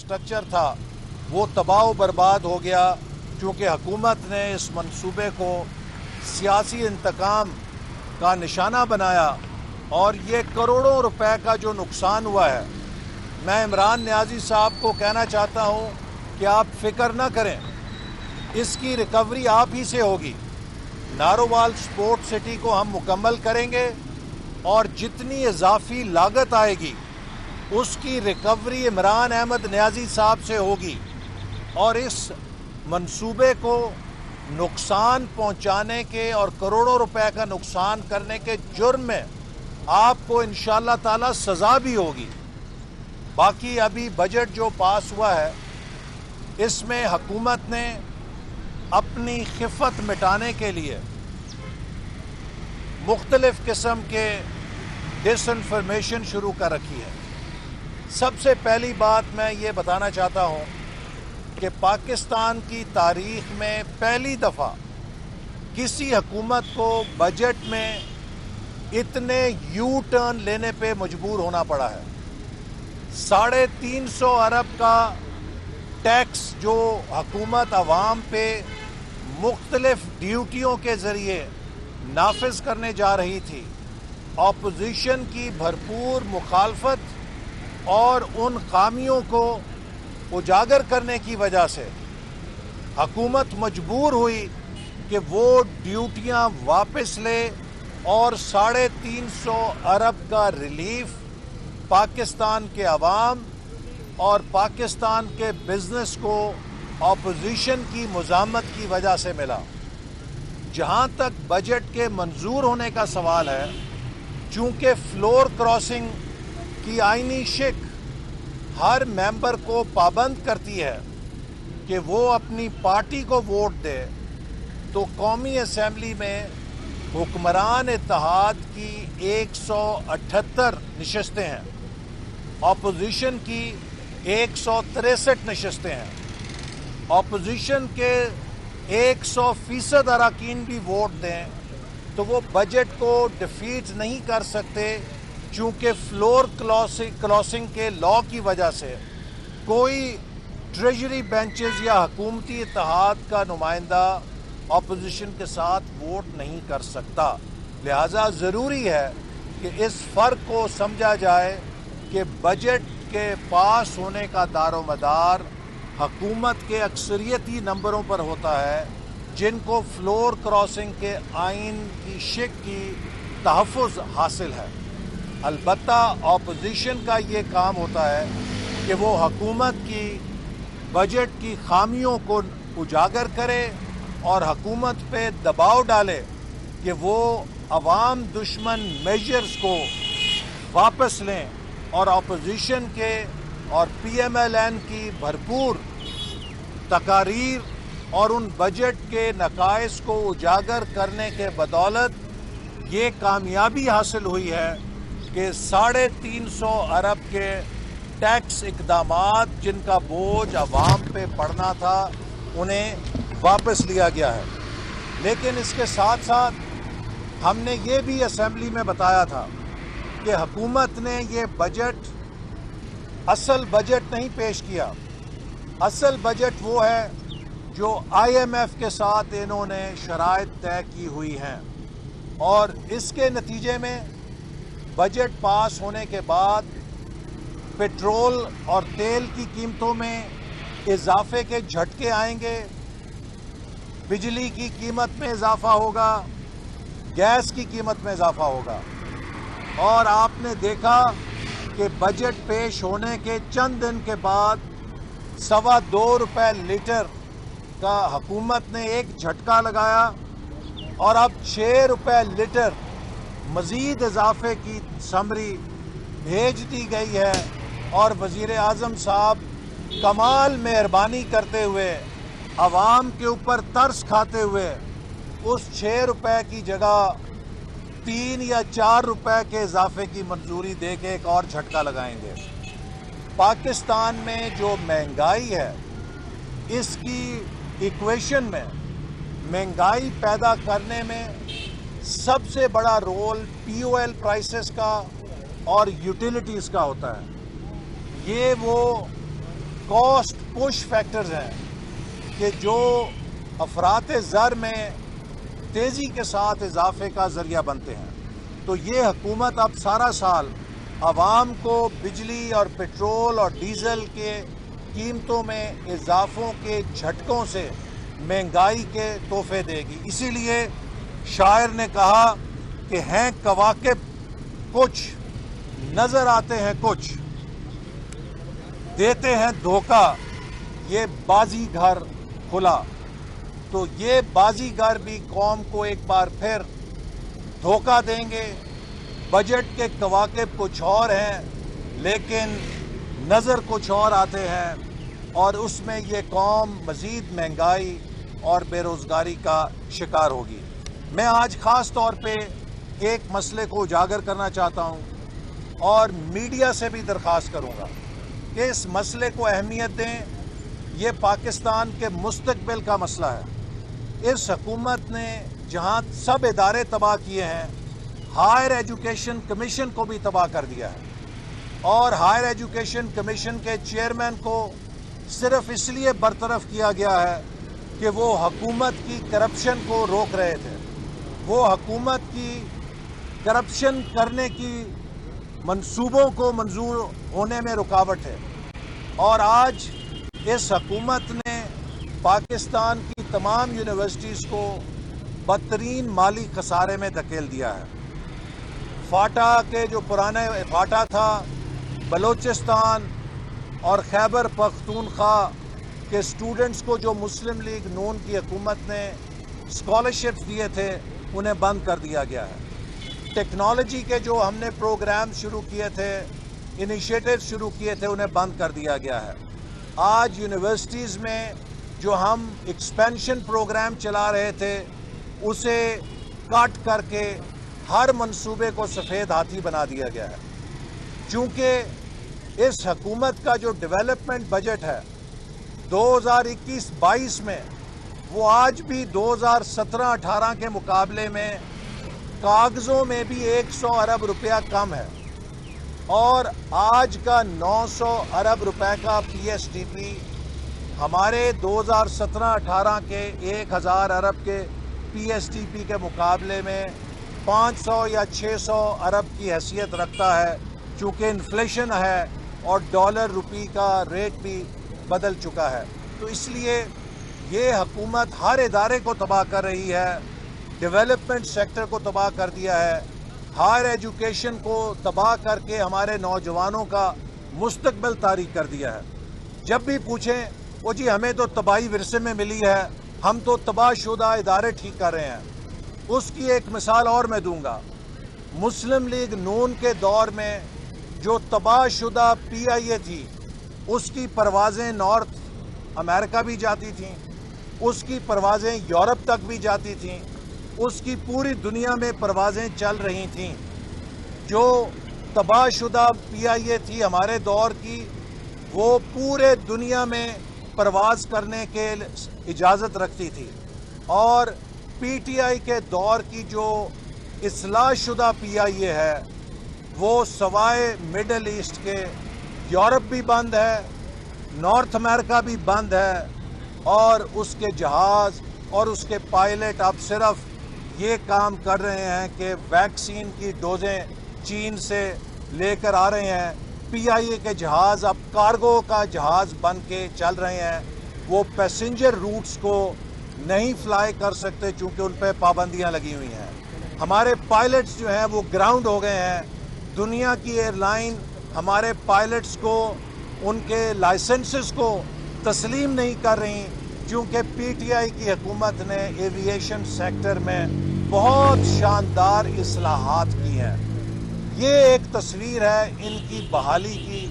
Infrastructure था वो तबाह व बर्बाद हो गया, क्योंकि हुकूमत ने इस मंसूबे को सियासी इंतकाम का निशाना बनाया और ये करोड़ों रुपए का जो नुकसान हुआ है, मैं इमरान नियाज़ी साहब को कहना चाहता हूँ कि आप फिक्र ना करें, इसकी रिकवरी आप ही से होगी। नारोवाल स्पोर्ट सिटी को हम मुकम्मल करेंगे और जितनी इजाफी लागत आएगी उसकी रिकवरी इमरान अहमद नियाज़ी साहब से होगी और इस मंसूबे को नुकसान पहुंचाने के और करोड़ों रुपए का नुकसान करने के जुर्म में आपको इंशाअल्लाह ताला सज़ा भी होगी। बाकी अभी बजट जो पास हुआ है इसमें हुकूमत ने अपनी खिफ़त मिटाने के लिए मुख्तलिफ़ किस्म के डिसइंफॉर्मेशन शुरू कर रखी है। सबसे पहली बात मैं ये बताना चाहता हूँ कि पाकिस्तान की तारीख़ में पहली दफ़ा किसी हुकूमत को बजट में इतने यू टर्न लेने पे मजबूर होना पड़ा है। 350 अरब का टैक्स जो हुकूमत अवाम पे मुख्तलिफ ड्यूटियों के ज़रिए नाफिज करने जा रही थी, ऑपोजिशन की भरपूर मुखालफत और उन खामियों को उजागर करने की वजह से हुकूमत मजबूर हुई कि वो ड्यूटियां वापस ले और 350 अरब का रिलीफ पाकिस्तान के अवाम और पाकिस्तान के बिजनेस को ऑपोजिशन की मुज़ामत की वजह से मिला। जहां तक बजट के मंजूर होने का सवाल है, चूंकि फ्लोर क्रॉसिंग की आईनी शिक हर मेंबर को पाबंद करती है कि वो अपनी पार्टी को वोट दे, तो कौमी असम्बली में हुक्मरान इत्तेहाद की 178 नशस्तें हैं, ऑपोजिशन की 163 नशस्तें हैं। ऑपोजिशन के 100% अरकान भी वोट दें तो वो बजट को डिफीट नहीं कर सकते, चूँकि फ्लोर क्रॉसिंग के लॉ की वजह से कोई ट्रेजरी बेंचेस या हुकूमती इत्तेहाद का नुमाइंदा अपोजिशन के साथ वोट नहीं कर सकता। लिहाजा ज़रूरी है कि इस फ़र्क को समझा जाए कि बजट के पास होने का दारोमदार हुकूमत के अक्सरियती नंबरों पर होता है, जिनको फ्लोर क्रॉसिंग के आइन की शिक की तहफ़्फ़ुज़ हासिल है। अलबत्ता ऑपोजिशन का ये काम होता है कि वो हुकूमत की बजट की खामियों को उजागर करे और हुकूमत पे दबाव डाले कि वो अवाम दुश्मन मेजर्स को वापस लें और ऑपोजिशन के और PMLN की भरपूर तकारीर और उन बजट के नकाइस को उजागर करने के बदौलत ये कामयाबी हासिल हुई है कि 350 अरब के टैक्स इकदामात जिनका बोझ अवाम पे पड़ना था उन्हें वापस लिया गया है। लेकिन इसके साथ साथ हमने ये भी असेंबली में बताया था कि हुकूमत ने ये बजट असल बजट नहीं पेश किया। असल बजट वो है जो IMF के साथ इन्होंने शराइत तय की हुई हैं और इसके नतीजे में बजट पास होने के बाद पेट्रोल और तेल की कीमतों में इजाफे के झटके आएंगे, बिजली की कीमत में इजाफा होगा, गैस की कीमत में इजाफा होगा। और आपने देखा कि बजट पेश होने के चंद दिन के बाद 2.25 रुपए लीटर का हुकूमत ने एक झटका लगाया और अब 6 रुपए लीटर मज़ीद इजाफे की समरी भेज दी गई है। और वज़ीर आज़म साहब कमाल मेहरबानी करते हुए अवाम के ऊपर तरस खाते हुए उस 6 रुपए की जगह 3 या 4 रुपए के इजाफे की मंजूरी दे के एक और झटका लगाएंगे। पाकिस्तान में जो महंगाई है, इसकी इक्वेशन में महंगाई पैदा करने में सबसे बड़ा रोल POL प्राइसेस का और यूटिलिटीज़ का होता है। ये वो कॉस्ट पुश फैक्टर्स हैं कि जो अफरात ज़र में तेज़ी के साथ इजाफे का ज़रिया बनते हैं। तो ये हुकूमत अब सारा साल आवाम को बिजली और पेट्रोल और डीज़ल के कीमतों में इजाफों के झटकों से महंगाई के तोहफे देगी। इसीलिए शायर ने कहा कि हैं कवाकिब कुछ, नज़र आते हैं कुछ, देते हैं धोखा, ये बाजीगर खुला। तो ये बाजीगर भी कौम को एक बार फिर धोखा देंगे। बजट के कवाकिब कुछ और हैं लेकिन नज़र कुछ और आते हैं, और उसमें ये कौम मज़ीद महंगाई और बेरोज़गारी का शिकार होगी। मैं आज ख़ास तौर पे एक मसले को उजागर करना चाहता हूँ और मीडिया से भी दरख्वास्त करूँगा कि इस मसले को अहमियत दें। ये पाकिस्तान के मुस्तकबिल का मसला है। इस हुकूमत ने जहाँ सब इदारे तबाह किए हैं, हायर एजुकेशन कमीशन को भी तबाह कर दिया है, और हायर एजुकेशन कमीशन के चेयरमैन को सिर्फ इसलिए बरतरफ किया गया है कि वो हुकूमत की करप्शन को रोक रहे थे। वो हुकूमत की करप्शन करने की मंसूबों को मंजूर होने में रुकावट है, और आज इस हुकूमत ने पाकिस्तान की तमाम यूनिवर्सिटीज़ को बदतरीन माली खसारे में धकेल दिया है। फाटा के जो पुराने फाटा था, बलोचिस्तान और खैबर पख्तूनख्वा के स्टूडेंट्स को जो मुस्लिम लीग नून की हुकूमत ने स्कॉलरशिप्स दिए थे, उन्हें बंद कर दिया गया है। टेक्नोलॉजी के जो हमने प्रोग्राम शुरू किए थे, इनिशिएटिव शुरू किए थे, उन्हें बंद कर दिया गया है। आज यूनिवर्सिटीज़ में जो हम एक्सपेंशन प्रोग्राम चला रहे थे, उसे कट करके हर मंसूबे को सफ़ेद हाथी बना दिया गया है। चूँकि इस हुकूमत का जो डेवलपमेंट बजट है 2021-22 में, वो आज भी 2017-18 के मुकाबले में कागज़ों में भी 100 अरब रुपया कम है, और आज का 900 अरब रुपए का PSDP हमारे 2017-18 के 1000 अरब के PSDP के मुकाबले में 500 या 600 अरब की हैसियत रखता है, चूँकि इन्फ्लेशन है और डॉलर रुपये का रेट भी बदल चुका है। तो इसलिए ये हुकूमत हर इदारे को तबाह कर रही है, डेवलपमेंट सेक्टर को तबाह कर दिया है, हायर एजुकेशन को तबाह करके हमारे नौजवानों का मुस्तकबिल तारीक कर दिया है। जब भी पूछें, वो जी हमें तो तबाही विरसे में मिली है, हम तो तबाहशुदा इदारे ठीक कर रहे हैं। उसकी एक मिसाल और मैं दूंगा। मुस्लिम लीग नून के दौर में जो तबाहशुदा PIA थी, उसकी परवाज़ें नॉर्थ अमेरिका भी जाती थीं, उसकी परवाज़ें यूरोप तक भी जाती थीं, उसकी पूरी दुनिया में परवाज़ें चल रही थीं। जो तबाहशुदा PIA थी हमारे दौर की, वो पूरे दुनिया में परवाज़ करने के इजाज़त रखती थी, और PTI के दौर की जो इस्लाह शुदा PIA है, वो सवाए मिडल ईस्ट के यूरोप भी बंद है, नॉर्थ अमेरिका भी बंद है, और उसके जहाज़ और उसके पायलट अब सिर्फ ये काम कर रहे हैं कि वैक्सीन की डोजें चीन से लेकर आ रहे हैं। PIA के जहाज़ अब कार्गो का जहाज़ बन के चल रहे हैं। वो पैसेंजर रूट्स को नहीं फ्लाई कर सकते चूँकि उन पर पाबंदियाँ लगी हुई हैं। हमारे पायलट्स जो हैं वो ग्राउंड हो गए हैं। दुनिया की एयरलाइन हमारे पायलट्स को, उनके लाइसेंसेस को तस्लीम नहीं कर रही, क्योंकि PTI की हुकूमत ने एविएशन सेक्टर में बहुत शानदार इस्लाहात की हैं। ये एक तस्वीर है इनकी बहाली की,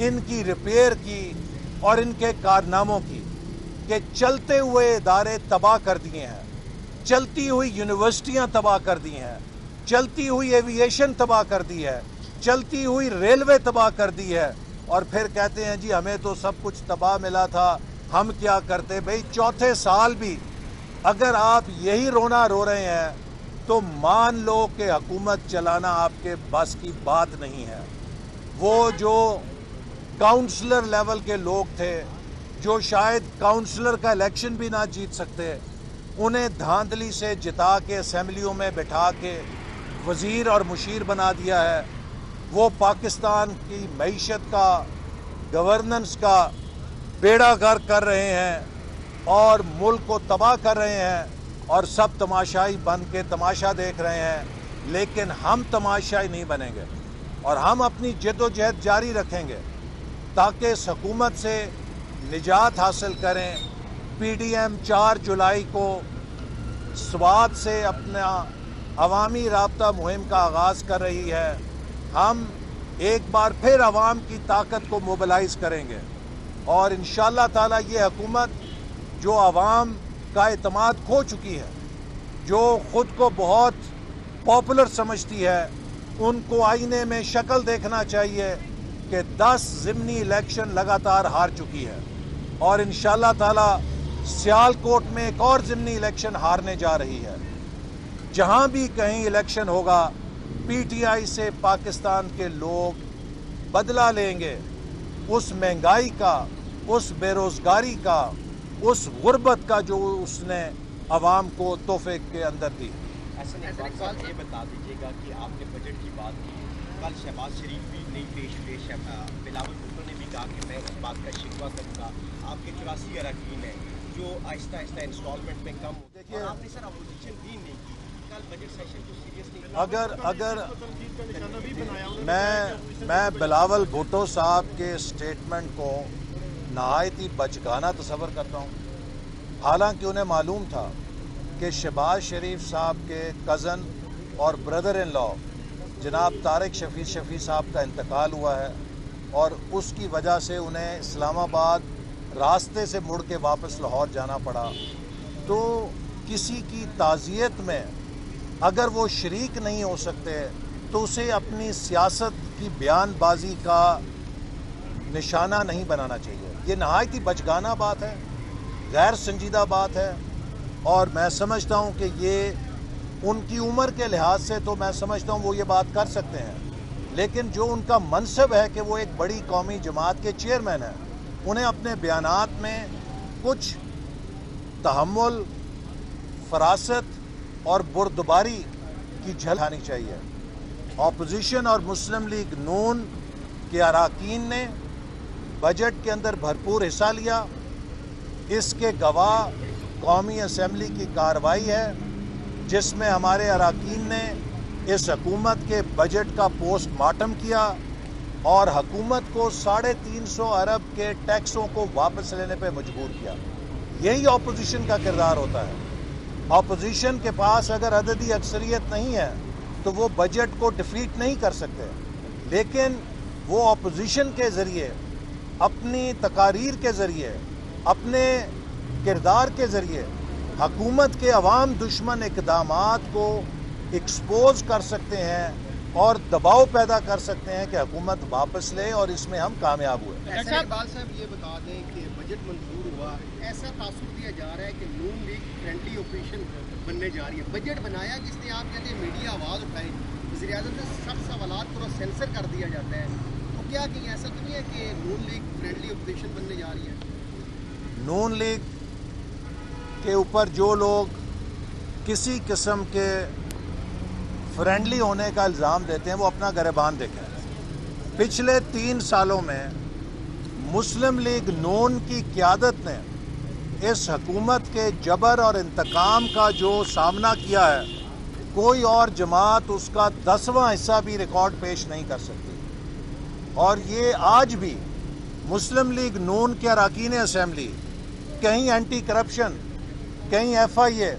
इनकी रिपेयर की और इनके कारनामों की, कि चलते हुए इदारे तबाह कर दिए हैं, चलती हुई यूनिवर्सिटियां तबाह कर दी हैं, चलती हुई एविएशन तबाह कर दी है, चलती हुई रेलवे तबाह कर दी है, और फिर कहते हैं जी हमें तो सब कुछ तबाह मिला था, हम क्या करते। भाई चौथे साल भी अगर आप यही रोना रो रहे हैं तो मान लो कि हुकूमत चलाना आपके बस की बात नहीं है। वो जो काउंसलर लेवल के लोग थे जो शायद काउंसलर का इलेक्शन भी ना जीत सकते, उन्हें धांधली से जिता के असेंबलियों में बैठा के वज़ीर और मुशीर बना दिया है। वो पाकिस्तान की मईशत का, गवर्नेंस का बेड़ा गर्क कर रहे हैं और मुल्क को तबाह कर रहे हैं और सब तमाशाई बन के तमाशा देख रहे हैं। लेकिन हम तमाशाई नहीं बनेंगे और हम अपनी जद्दोजहद जारी रखेंगे ताकि इस हुकूमत से निजात हासिल करें। पीडीएम 4 जुलाई को स्वात से अपना अवामी राब्ता मुहिम का आगाज़ कर रही है। हम एक बार फिर अवाम की ताकत को मोबिलाइज करेंगे और इंशाअल्लाह ताला ये हुकूमत जो अवाम का एतमाद खो चुकी है, जो ख़ुद को बहुत पॉपुलर समझती है, उनको आईने में शक्ल देखना चाहिए कि 10 ज़िमनी इलेक्शन लगातार हार चुकी है और इंशाअल्लाह ताला सियालकोट में एक और ज़िमनी इलेक्शन हारने जा रही है। जहां भी कहीं इलेक्शन होगा, पीटीआई से पाकिस्तान के लोग बदला लेंगे उस महंगाई का, उस बेरोज़गारी का, उस गुर्बत का जो उसने अवाम को तोहफे के अंदर दी। ऐसा ये बता दीजिएगा कि आपने बजट की बात की, कल शहबाज शरीफ भी नहीं पेश हुए, बिलावल भुट्टो ने भी कहा कि मैं इस बात का शिकवा करूँगा। आपके 84 अरकान हैं जो आहिस्ता आहिस्ता इंस्टॉलमेंट में कम होते हैं, आपने सर अपोजिशन भी नहीं की, कल बजट सेशन को सीरियसली अगर मैं बिलावल भुट्टो साहब के स्टेटमेंट को नहायत ही बचकाना तस्वर करता हूँ। हालांकि उन्हें मालूम था कि शहबाज शरीफ साहब के कज़न और ब्रदर इन लॉ जनाब तारिक शफ़ी साहब का इंतकाल हुआ है और उसकी वजह से उन्हें इस्लामाबाद रास्ते से मुड़ के वापस लाहौर जाना पड़ा। तो किसी की ताज़ियत में अगर वो शरीक नहीं हो सकते तो उसे अपनी सियासत की बयानबाजी का निशाना नहीं बनाना चाहिए। ये नहायत ही बचगाना बात है, गैर संजीदा बात है और मैं समझता हूँ कि ये उनकी उम्र के लिहाज से तो मैं समझता हूँ वो ये बात कर सकते हैं, लेकिन जो उनका मनसब है कि वो एक बड़ी कौमी जमात के चेयरमैन हैं, उन्हें अपने बयानात में कुछ तहम्मुल, फरासत और बुर्दबारी की झलक आनी चाहिए। ऑपोजिशन और मुस्लिम लीग नून के अरकान ने बजट के अंदर भरपूर हिस्सा लिया। इसके गवाह कौमी असम्बली की कार्रवाई है जिसमें हमारे अरकान ने इस हुकूमत के बजट का पोस्टमार्टम किया और हुकूमत को 350 अरब के टैक्सों को वापस लेने पर मजबूर किया। यही ऑपोजिशन का किरदार होता है। ऑपोजिशन के पास अगर अददी अक्सरियत नहीं है तो वो बजट को डिफीट नहीं कर सकते, लेकिन वो ऑपोजिशन के ज़रिए, अपनी तकारीर के ज़रिए, अपने किरदार के ज़रिए हुकूमत के अवाम दुश्मन इक़दामात को एक्सपोज कर सकते हैं और दबाव पैदा कर सकते हैं कि हुकूमत वापस ले, और इसमें हम कामयाब हुए। इकबाल साहब ये बता दें कि बजट मंजूर हुआ, ऐसा तासुर दिया जा रहा है कि नून लीग फ्रेंडली ऑपरेशन बनने जा रही है। बजट बनाया जिसने, आप कहते हैं मीडिया आवाज़ उठाई, वज़ीर-ए-आज़म से सब सवालात पूरा सेंसर कर दिया जाता है, तो क्या कहीं ऐसा तो नहीं है कि नून लीग फ्रेंडली ऑपरेशन बनने जा रही है? नून लीग के ऊपर जो लोग किसी किस्म के फ्रेंडली होने का इल्ज़ाम देते हैं वो अपना गिरबान देखें। पिछले 3 सालों में मुस्लिम लीग नून की क़यादत ने इस हुकूमत के जबर और इंतकाम का जो सामना किया है, कोई और जमात उसका 10वां हिस्सा भी रिकॉर्ड पेश नहीं कर सकती। और ये आज भी मुस्लिम लीग नून के अरकान असम्बली कहीं एंटी करप्शन, कहीं FIA,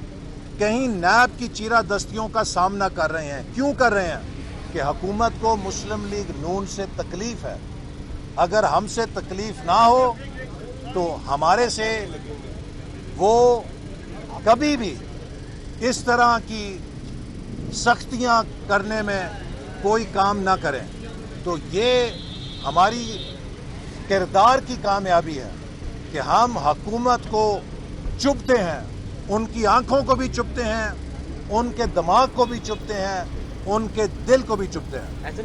कहीं नैब की चीरा दस्तियों का सामना कर रहे हैं। क्यों कर रहे हैं? कि हुकूमत को मुस्लिम लीग नून से तकलीफ़ है। अगर हमसे तकलीफ़ ना हो तो हमारे से वो कभी भी इस तरह की सख्तियां करने में कोई काम ना करें। तो ये हमारी किरदार की कामयाबी है कि हम हुकूमत को चुभते हैं, उनकी आंखों को भी चुभते हैं, उनके दिमाग को भी चुभते हैं, उनके दिल को भी चुभते हैं।